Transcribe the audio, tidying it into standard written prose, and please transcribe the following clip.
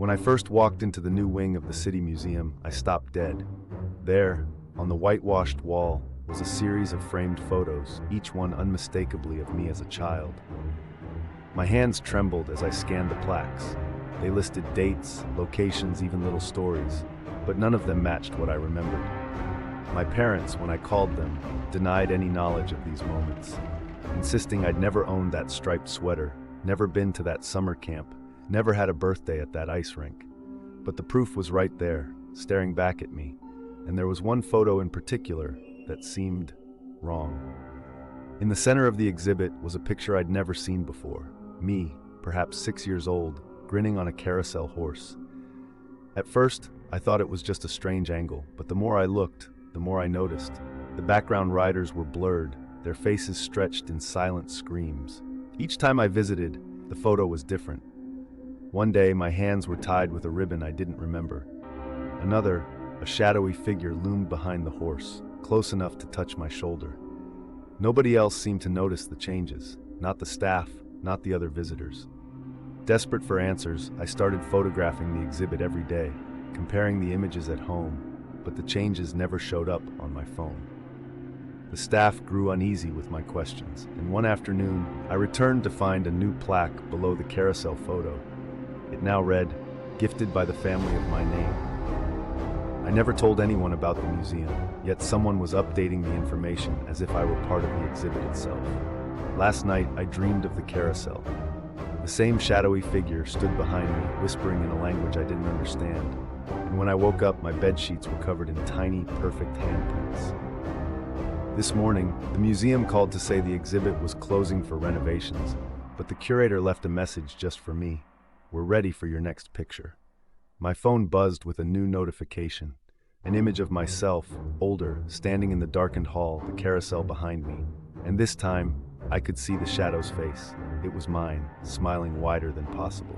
When I first walked into the new wing of the City Museum, I stopped dead. There, on the whitewashed wall, was a series of framed photos, each one unmistakably of me as a child. My hands trembled as I scanned the plaques. They listed dates, locations, even little stories, but none of them matched what I remembered. My parents, when I called them, denied any knowledge of these moments, insisting I'd never owned that striped sweater, never been to that summer camp, never had a birthday at that ice rink. But the proof was right there, staring back at me, and there was one photo in particular that seemed wrong. In the center of the exhibit was a picture I'd never seen before. Me, perhaps 6 years old, grinning on a carousel horse. At first, I thought it was just a strange angle, but the more I looked, the more I noticed. The background riders were blurred, their faces stretched in silent screams. Each time I visited, the photo was different. One day, my hands were tied with a ribbon I didn't remember. Another, a shadowy figure loomed behind the horse, close enough to touch my shoulder. Nobody else seemed to notice the changes, not the staff, not the other visitors. Desperate for answers, I started photographing the exhibit every day, comparing the images at home, but the changes never showed up on my phone. The staff grew uneasy with my questions, and one afternoon, I returned to find a new plaque below the carousel photo. It now read, "Gifted by the family of my name." I never told anyone about the museum, yet someone was updating the information as if I were part of the exhibit itself. Last night, I dreamed of the carousel. The same shadowy figure stood behind me, whispering in a language I didn't understand. And when I woke up, my bed sheets were covered in tiny, perfect handprints. This morning, the museum called to say the exhibit was closing for renovations, but the curator left a message just for me. "We're ready for your next picture." My phone buzzed with a new notification. An image of myself, older, standing in the darkened hall, the carousel behind me. And this time, I could see the shadow's face. It was mine, smiling wider than possible.